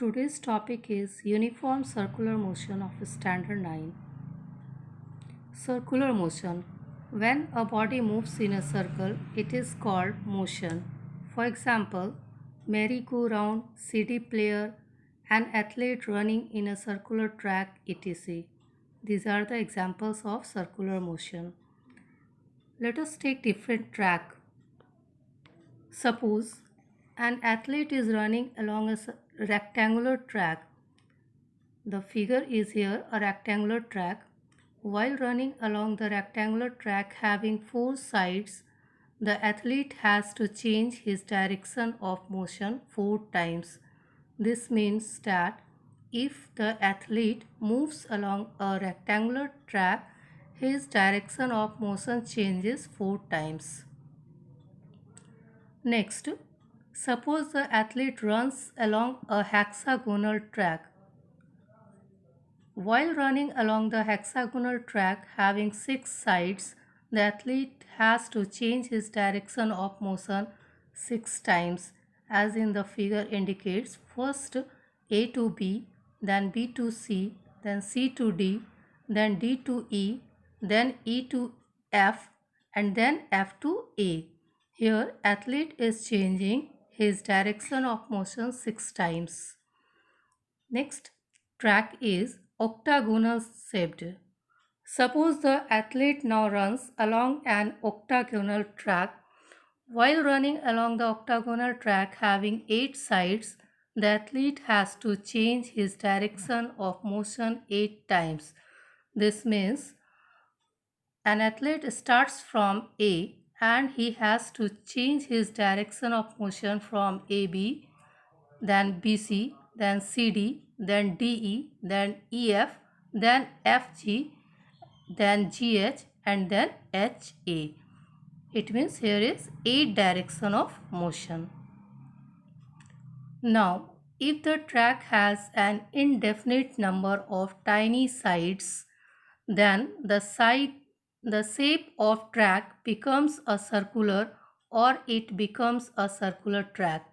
Today's topic is uniform circular motion of standard 9. Circular motion. When a body moves in a circle, it is called motion. For example, merry-go-round, CD player, an athlete running in a circular track, etc. These are the examples of circular motion. Let us take different track. Suppose an athlete is running along a rectangular track. The figure is here a rectangular track. While running along the rectangular track having four sides, the athlete has to change his direction of motion four times. This means that if the athlete moves along a rectangular track, his direction of motion changes four times. Next, suppose the athlete runs along a hexagonal track. While running along the hexagonal track having six sides, the athlete has to change his direction of motion six times, as in the figure indicates. First A to B, then B to C, then C to D, then D to E, then E to F, and then F to A. Here, athlete is changing his direction of motion six times. Next track is octagonal shaped. Suppose the athlete now runs along an octagonal track. While running along the octagonal track having 8 sides, the athlete has to change his direction of motion 8 times. This means an athlete starts from A and he has to change his direction of motion from AB, then BC, then CD, then DE, then EF, then FG, then GH, and then HA. It means here is 8 direction of motion. Now, if the track has an indefinite number of tiny sides, then the shape of track becomes a circular or it becomes a circular track.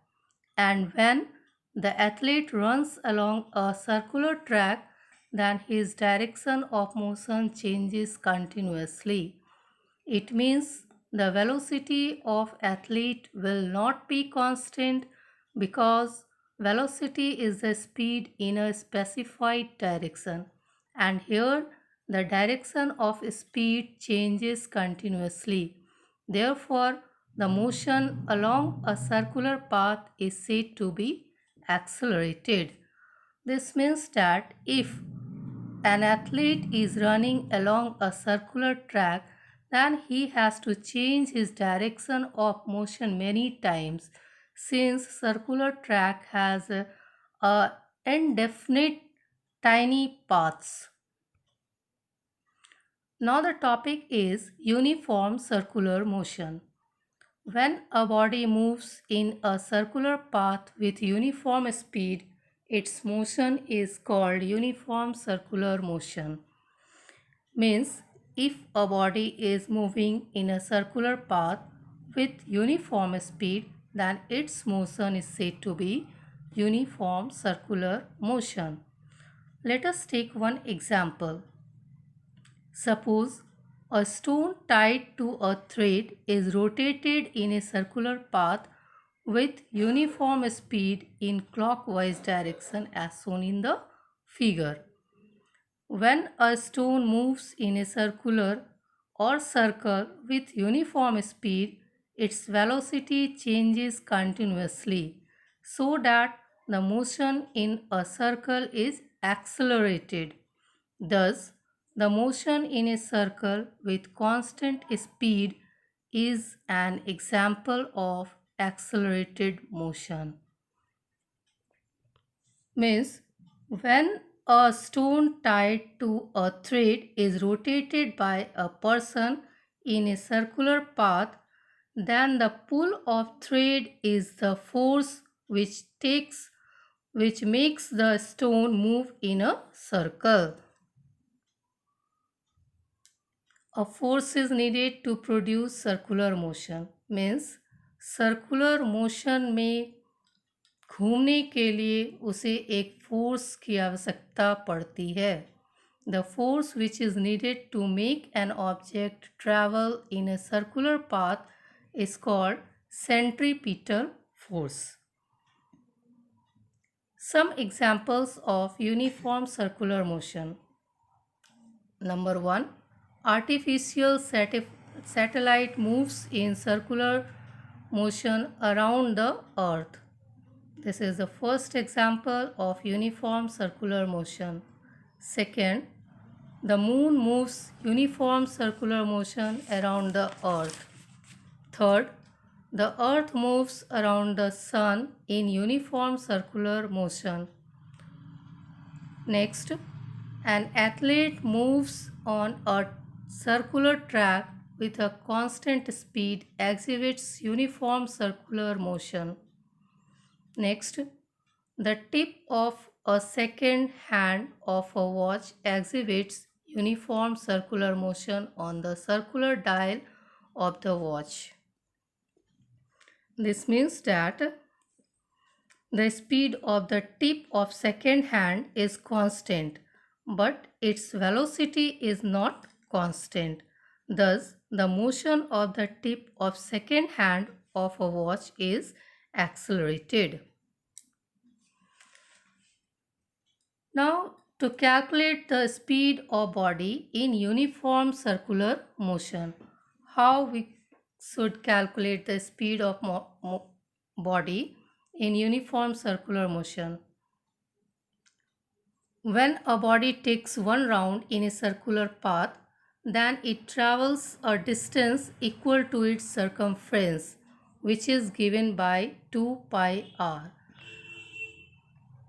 And when the athlete runs along a circular track, then his direction of motion changes continuously. It means the velocity of athlete will not be constant because velocity is the speed in a specified direction, and here the direction of speed changes continuously. Therefore, the motion along a circular path is said to be accelerated. This means that if an athlete is running along a circular track, then he has to change his direction of motion many times since circular track has a indefinite tiny paths. Now the topic is uniform circular motion. When a body moves in a circular path with uniform speed, its motion is called uniform circular motion. Means if a body is moving in a circular path with uniform speed, then its motion is said to be uniform circular motion. Let us take one example. Suppose a stone tied to a thread is rotated in a circular path with uniform speed in clockwise direction as shown in the figure. When a stone moves in a circular or circle with uniform speed, its velocity changes continuously so that the motion in a circle is accelerated. Thus, the motion in a circle with constant speed is an example of accelerated motion. Means when a stone tied to a thread is rotated by a person in a circular path, then the pull of thread is the force which makes the stone move in a circle. A force is needed to produce circular motion. Means circular motion may घूमने के लिए उसे एक force की आवश्यकता पड़ती है। The force which is needed to make an object travel in a circular path is called centripetal force. Some examples of uniform circular motion. Number 1. Artificial satellite moves in circular motion around the earth. This is the first example of uniform circular motion. Second, the moon moves uniform circular motion around the earth. Third, the earth moves around the sun in uniform circular motion. Next, an athlete moves on a circular track with a constant speed, exhibits uniform circular motion. Next, the tip of a second hand of a watch exhibits uniform circular motion on the circular dial of the watch. This means that the speed of the tip of second hand is constant, but its velocity is not constant. Thus, the motion of the tip of second hand of a watch is accelerated. Now, to calculate the speed of body in uniform circular motion, how we should calculate the speed of body in uniform circular motion? When a body takes one round in a circular path, then it travels a distance equal to its circumference, which is given by 2 pi r.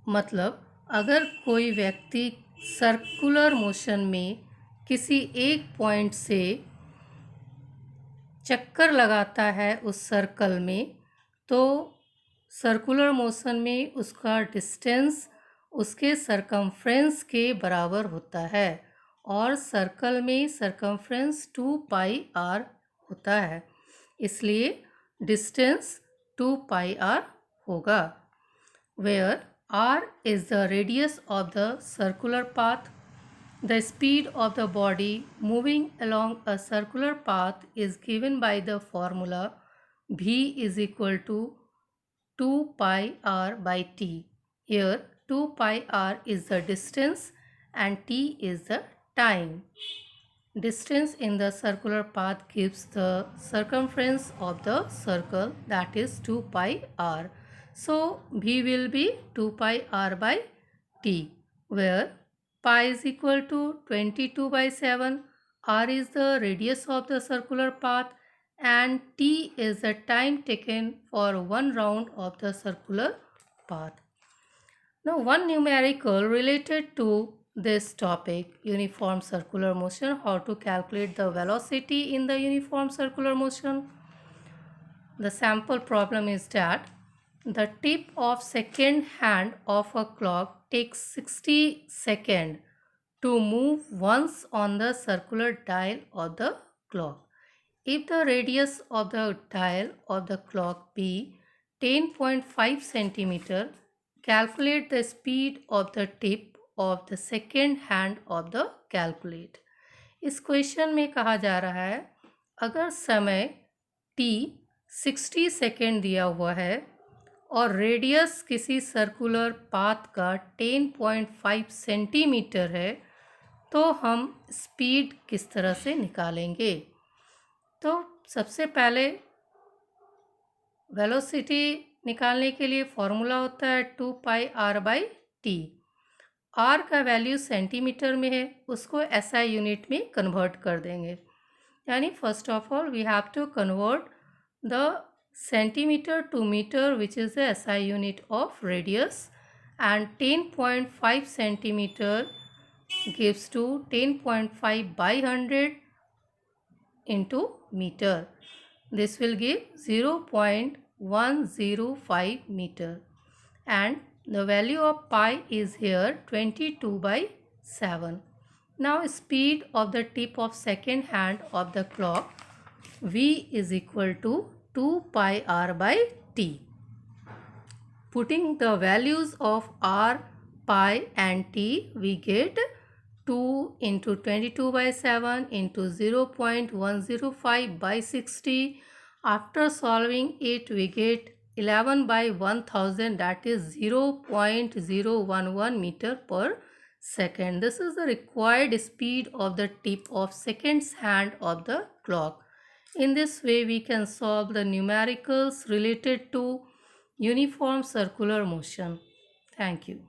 मतलब अगर कोई व्यक्ति circular motion में किसी एक point से चक्कर लगाता है उस सर्कल में, तो सर्कुलर मोशन में उसका डिस्टेंस उसके सरकमफ्रेंस के बराबर होता है और सर्कल में सरकमफ्रेंस 2 पाई आर होता है, इसलिए डिस्टेंस 2 पाई आर होगा। Where r is the radius of the circular path. The speed of the body moving along a circular path is given by the formula v is equal to 2 pi r by t. Here 2 pi r is the distance and t is the time. Distance in the circular path gives the circumference of the circle, that is 2 pi r. So v will be 2 pi r by t, where pi is equal to 22 by 7, r is the radius of the circular path and t is the time taken for one round of the circular path. Now, one numerical related to this topic, uniform circular motion, how to calculate the velocity in the uniform circular motion. The sample problem is that the tip of second hand of a clock takes 60 seconds to move once on the circular dial of the clock. If the radius of the dial of the clock be 10.5 centimeter, calculate the speed of the tip of the second hand of the calculate. इस question में कहा जा रहा है अगर समय t 60 second दिया हुआ है और रेडियस किसी सर्कुलर पाथ का 10.5 सेंटीमीटर है, तो हम स्पीड किस तरह से निकालेंगे? तो सबसे पहले वेलोसिटी निकालने के लिए फॉर्मूला होता है 2 पाई आर बाई टी। आर का वैल्यू सेंटीमीटर में है, उसको एसआई यूनिट में कन्वर्ट कर देंगे। यानी first of all we have to convert the centimeter to meter, which is the SI unit of radius, and 10.5 centimeter gives to 10.5 by 100 into meter. This will give 0.105 meter, and the value of pi is here 22 by 7. Now speed of the tip of second hand of the clock, v is equal to 2 pi r by t. Putting the values of r, pi and t, we get 2 into 22 by 7 into 0.105 by 60. After solving it, we get 11 by 1000, that is 0.011 meter per second. This is the required speed of the tip of seconds hand of the clock. In this way, we can solve the numericals related to uniform circular motion. Thank you.